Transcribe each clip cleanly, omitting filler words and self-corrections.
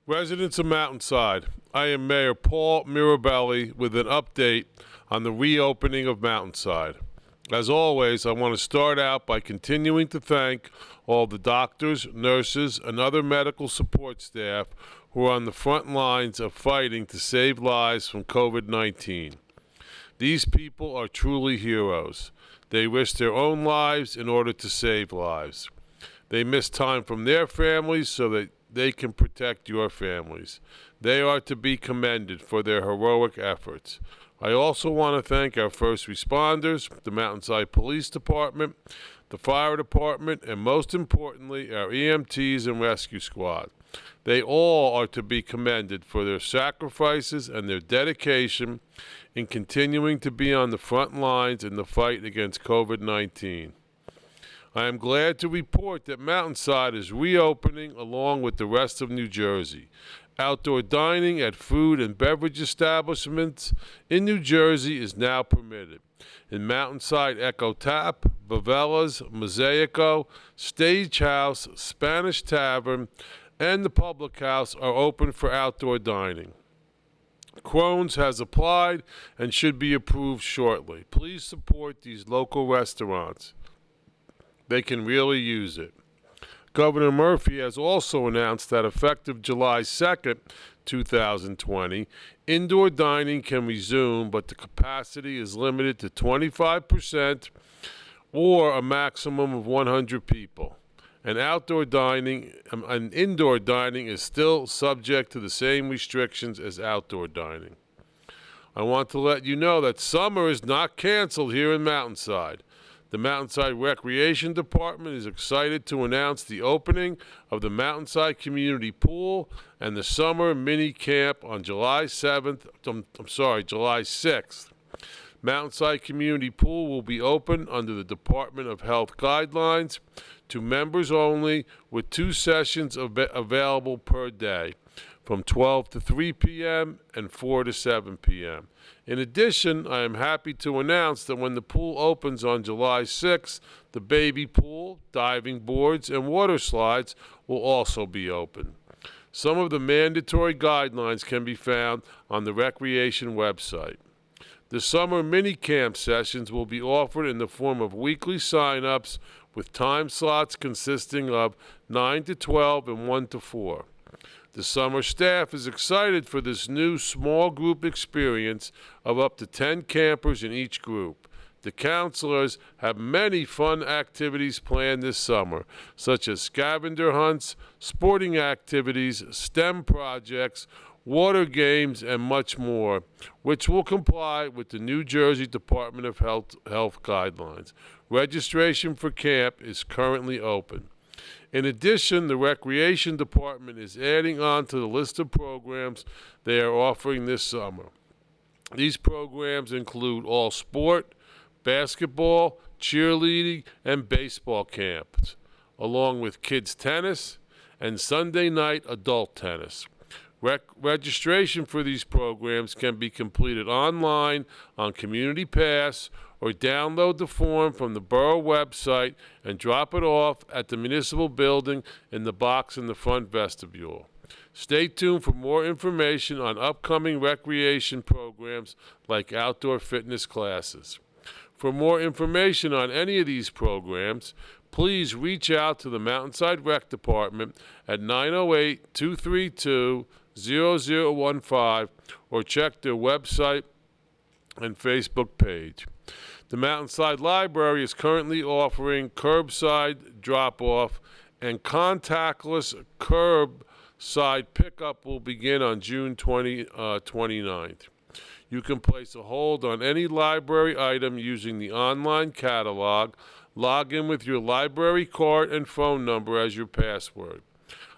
Residents of Mountainside, I am Mayor Paul Mirabelli with an update on the reopening of Mountainside. As always, I want to start out by continuing to thank all the doctors, nurses, and other medical support staff who are on the front lines of fighting to save lives from COVID-19. These people are truly heroes. They risk their own lives in order to save lives. They miss time from their families so that they can protect your families. They are to be commended for their heroic efforts. I also want to thank our first responders, the Mountainside Police Department, the Fire Department, and most importantly, our EMTs and Rescue Squad. They all are to be commended for their sacrifices and their dedication in continuing to be on the front lines in the fight against COVID-19. I am glad to report that Mountainside is reopening along with the rest of New Jersey. Outdoor dining at food and beverage establishments in New Jersey is now permitted. In Mountainside, Echo Tap, Bavella's, Mosaico, Stagehouse, Spanish Tavern, and the Public House are open for outdoor dining. Crohn's has applied and should be approved shortly. Please support these local restaurants. They can really use it. Governor Murphy has also announced that effective July 2nd, 2020, indoor dining can resume, but the capacity is limited to 25% or a maximum of 100 people. And indoor dining is still subject to the same restrictions as outdoor dining. I want to let you know that summer is not canceled here in Mountainside. The Mountainside Recreation Department is excited to announce the opening of the Mountainside Community Pool and the Summer Mini Camp on July 6th. Mountainside Community Pool will be open under the Department of Health guidelines to members only, with 2 sessions available per day, from 12 to 3 p.m. and 4 to 7 p.m. In addition, I am happy to announce that when the pool opens on July 6th, the baby pool, diving boards, and water slides will also be open. Some of the mandatory guidelines can be found on the Recreation website. The summer mini camp sessions will be offered in the form of weekly sign-ups with time slots consisting of 9 to 12 and 1 to 4. The summer staff is excited for this new small group experience of up to 10 campers in each group. The counselors have many fun activities planned this summer, such as scavenger hunts, sporting activities, STEM projects, water games, and much more, which will comply with the New Jersey Department of Health guidelines. Registration for camp is currently open. In addition, the Recreation Department is adding on to the list of programs they are offering this summer. These programs include all sport, basketball, cheerleading, and baseball camps, along with kids tennis and Sunday night adult tennis. Registration for these programs can be completed online on Community Pass or download the form from the borough website and drop it off at the municipal building in the box in the front vestibule. Stay tuned for more information on upcoming recreation programs like outdoor fitness classes. For more information on any of these programs, please reach out to the Mountainside Rec Department at 908-232-0015 or check their website and Facebook page. The Mountainside Library is currently offering curbside drop-off, and contactless curbside pickup will begin on June 29th. You can place a hold on any library item using the online catalog. Log in with your library card and phone number as your password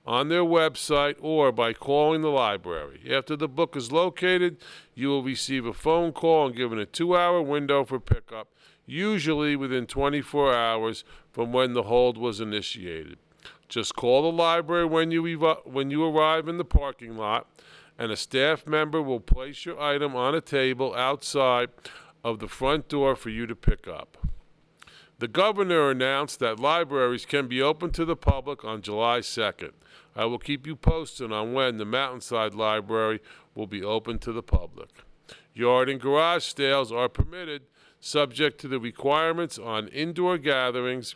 on their website or by calling the library. After the book is located, you will receive a phone call and given a 2-hour window for pickup, usually within 24 hours from when the hold was initiated. Just call the library when you arrive in the parking lot, and a staff member will place your item on a table outside of the front door for you to pick up. The governor announced that libraries can be open to the public on July 2nd. I will keep you posted on when the Mountainside Library will be open to the public. Yard and garage sales are permitted, subject to the requirements on indoor gatherings,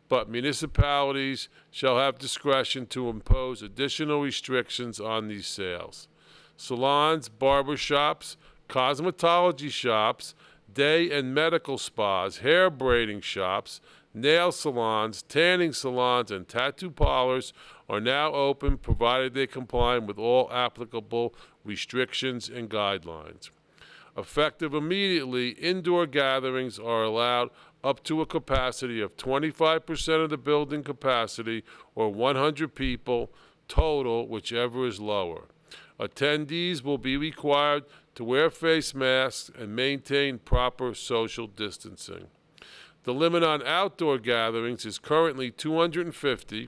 but municipalities shall have discretion to impose additional restrictions on these sales. Salons, barber shops, cosmetology shops, day and medical spas, hair braiding shops, nail salons, tanning salons, and tattoo parlors are now open, provided they comply with all applicable restrictions and guidelines. Effective immediately, indoor gatherings are allowed up to a capacity of 25% of the building capacity, or 100 people total, whichever is lower. Attendees will be required to wear face masks and maintain proper social distancing. The limit on outdoor gatherings is currently 250,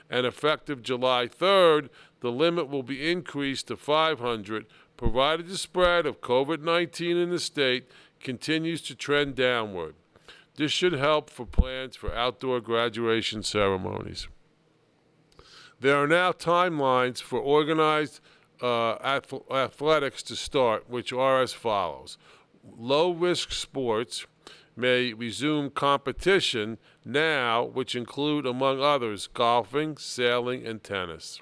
and effective July 3rd, the limit will be increased to 500, provided the spread of COVID-19 in the state continues to trend downward. This should help for plans for outdoor graduation ceremonies. There are now timelines for organized athletics to start, which are as follows. Low-risk sports may resume competition now, which include, among others, golfing, sailing, and tennis.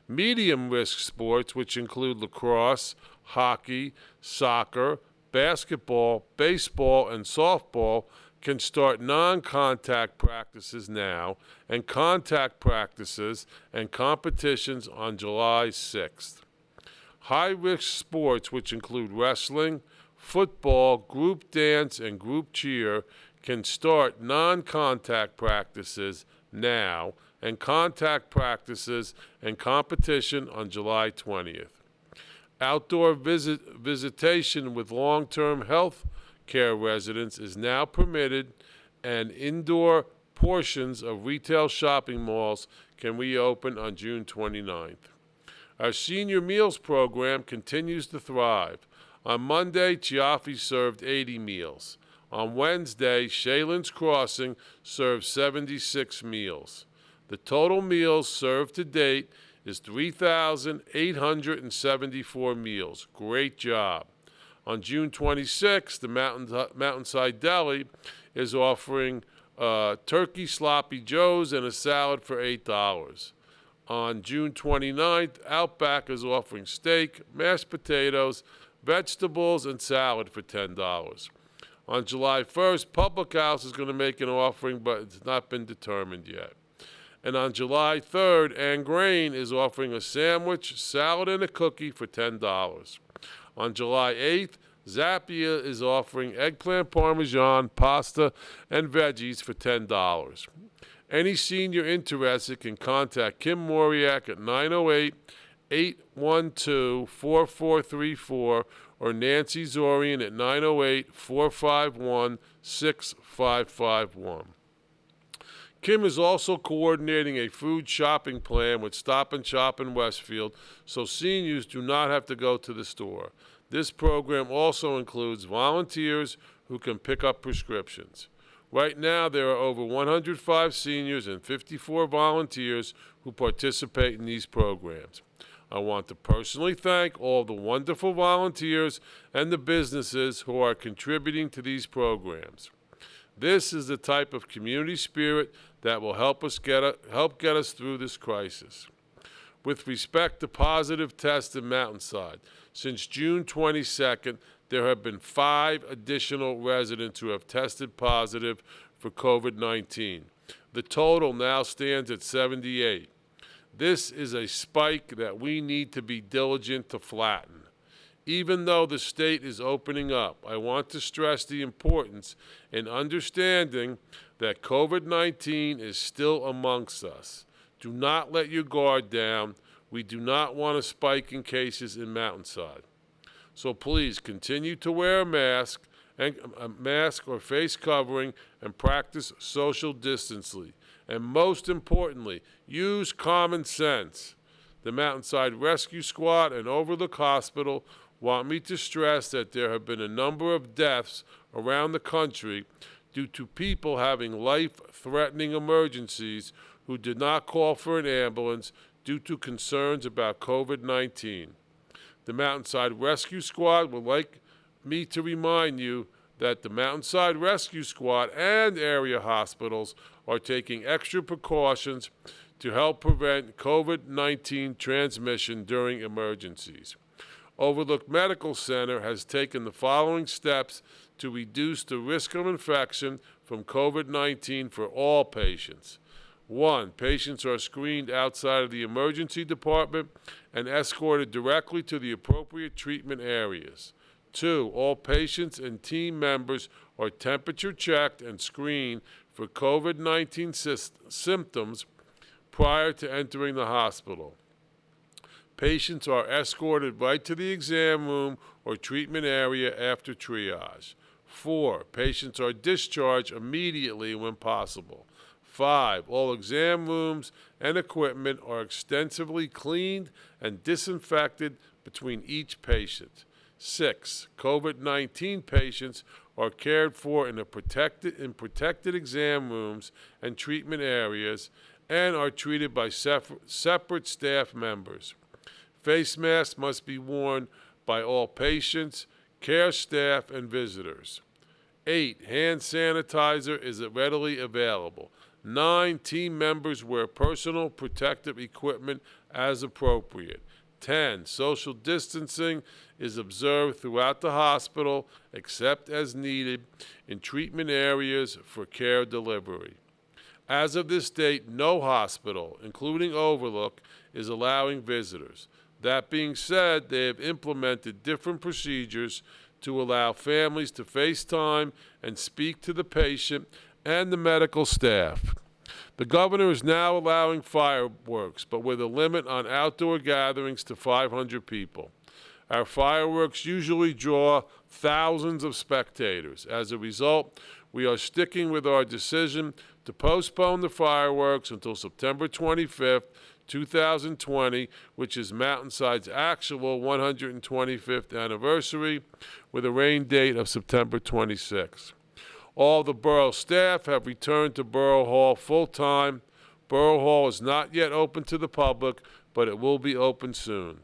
Medium-risk sports, which include lacrosse, hockey, soccer, basketball, baseball, and softball, can start non-contact practices now, and contact practices and competitions on July 6th. High-risk sports, which include wrestling, football, group dance, and group cheer, can start non-contact practices now, and contact practices and competition on July 20th. Outdoor visitation with long-term health care residents is now permitted, and indoor portions of retail shopping malls can reopen on June 29th. Our senior meals program continues to thrive. On Monday, Chiaffi served 80 meals. On Wednesday, Shaylin's Crossing served 76 meals. The total meals served to date is 3,874 meals. Great job. On June 26th, the Mountainside Deli is offering turkey sloppy joes and a salad for $8. On June 29th, Outback is offering steak, mashed potatoes, vegetables, and salad for $10. On July 1st, Public House is going to make an offering, but it's not been determined yet. And on July 3rd, Ann Grain is offering a sandwich, salad, and a cookie for $10. On July 8th, Zappia is offering eggplant parmesan, pasta, and veggies for $10. Any senior interested can contact Kim Moriak at 908-812-4434 or Nancy Zorian at 908-451-6551. Kim is also coordinating a food shopping plan with Stop and Shop in Westfield, so seniors do not have to go to the store. This program also includes volunteers who can pick up prescriptions. Right now, there are over 105 seniors and 54 volunteers who participate in these programs. I want to personally thank all the wonderful volunteers and the businesses who are contributing to these programs. This is the type of community spirit that will help get us through this crisis. With respect to positive tests in Mountainside, since June 22nd, there have been 5 additional residents who have tested positive for COVID-19. The total now stands at 78. This is a spike that we need to be diligent to flatten. Even though the state is opening up, I want to stress the importance in understanding that COVID-19 is still amongst us. Do not let your guard down. We do not want a spike in cases in Mountainside. So please continue to wear a mask or face covering and practice social distancing. And most importantly, use common sense. The Mountainside Rescue Squad and Overlook Hospital want me to stress that there have been a number of deaths around the country due to people having life-threatening emergencies who did not call for an ambulance due to concerns about COVID-19. The Mountainside Rescue Squad would like me to remind you that the Mountainside Rescue Squad and area hospitals are taking extra precautions to help prevent COVID-19 transmission during emergencies. Overlook Medical Center has taken the following steps to reduce the risk of infection from COVID-19 for all patients. 1. Patients are screened outside of the emergency department and escorted directly to the appropriate treatment areas. 2. All patients and team members are temperature checked and screened for COVID-19 symptoms prior to entering the hospital. Patients are escorted right to the exam room or treatment area after triage. 4. Patients are discharged immediately when possible. 5. All exam rooms and equipment are extensively cleaned and disinfected between each patient. 6. COVID-19 patients are cared for in protected exam rooms and treatment areas and are treated by separate staff members. Face masks must be worn by all patients, care staff, and visitors. 8. Hand sanitizer is readily available. 9. Team members wear personal protective equipment as appropriate. 10. Social distancing is observed throughout the hospital, except as needed in treatment areas for care delivery. As of this date, no hospital, including Overlook, is allowing visitors. That being said, they have implemented different procedures to allow families to FaceTime and speak to the patient and the medical staff. The governor is now allowing fireworks, but with a limit on outdoor gatherings to 500 people. Our fireworks usually draw thousands of spectators. As a result, we are sticking with our decision to postpone the fireworks until September 25th, 2020, which is Mountainside's actual 125th anniversary, with a rain date of September 26th. All the borough staff have returned to Borough Hall full-time. Borough Hall is not yet open to the public, but it will be open soon.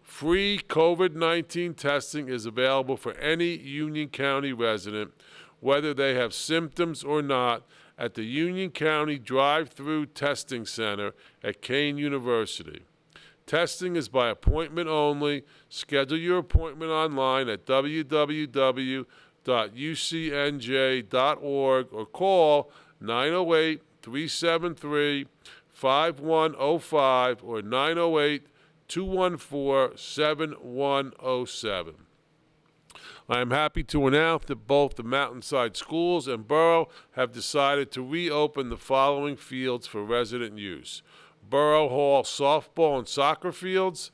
Free COVID-19 testing is available for any Union County resident, whether they have symptoms or not, at the Union County Drive-Through Testing Center at Kane University. Testing is by appointment only. Schedule your appointment online at www.ucnj.org or call 908-373-5105 or 908-214-7107. I am happy to announce that both the Mountainside Schools and Borough have decided to reopen the following fields for resident use: Borough Hall softball and soccer fields,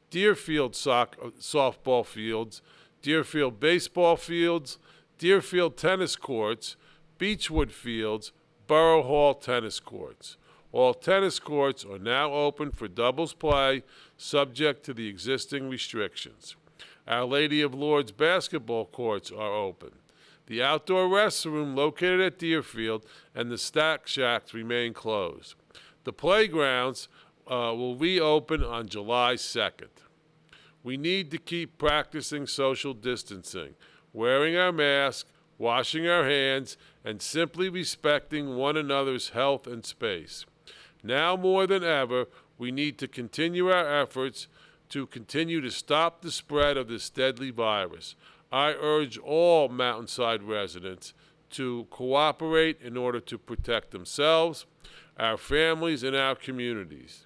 Deerfield softball fields, Deerfield baseball fields, Deerfield tennis courts, Beechwood fields, Borough Hall tennis courts. All tennis courts are now open for doubles play, subject to the existing restrictions. Our Lady of Lourdes basketball courts are open. The outdoor restroom located at Deerfield and the Stack Shacks remain closed. The playgrounds will reopen on July 2nd. We need to keep practicing social distancing, wearing our mask, washing our hands, and simply respecting one another's health and space. Now more than ever, we need to continue our efforts to continue to stop the spread of this deadly virus. I urge all Mountainside residents to cooperate in order to protect themselves, our families, and our communities.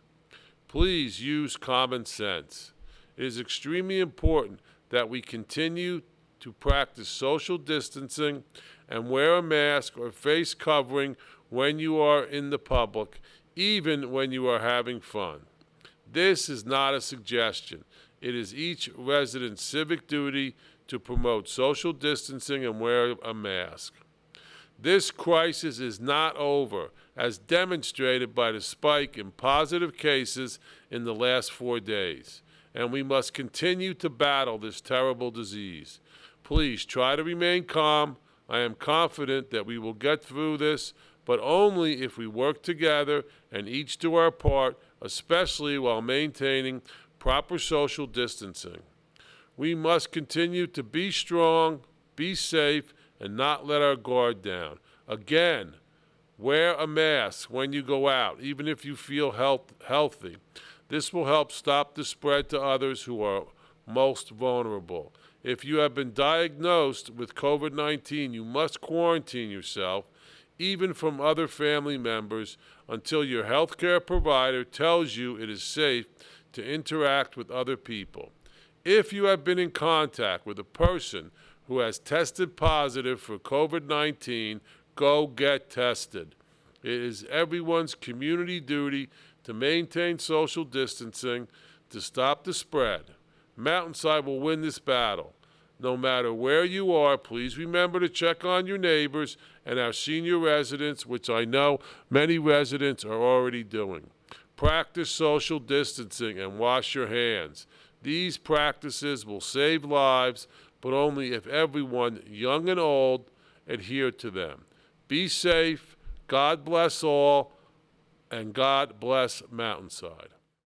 Please use common sense. It is extremely important that we continue to practice social distancing and wear a mask or face covering when you are in the public, even when you are having fun. This is not a suggestion. It is each resident's civic duty to promote social distancing and wear a mask. This crisis is not over, as demonstrated by the spike in positive cases in the last 4 days, and we must continue to battle this terrible disease. Please try to remain calm, I am confident that we will get through this, but only if we work together and each do our part, especially while maintaining proper social distancing. We must continue to be strong, be safe, and not let our guard down. Again, wear a mask when you go out, even if you feel healthy. This will help stop the spread to others who are most vulnerable. If you have been diagnosed with COVID-19, you must quarantine yourself, even from other family members, until your healthcare provider tells you it is safe to interact with other people. If you have been in contact with a person who has tested positive for COVID-19, go get tested. It is everyone's community duty to maintain social distancing to stop the spread. Mountainside will win this battle. No matter where you are, please remember to check on your neighbors and our senior residents, which I know many residents are already doing. Practice social distancing and wash your hands. These practices will save lives, but only if everyone, young and old, adhere to them. Be safe, God bless all, and God bless Mountainside.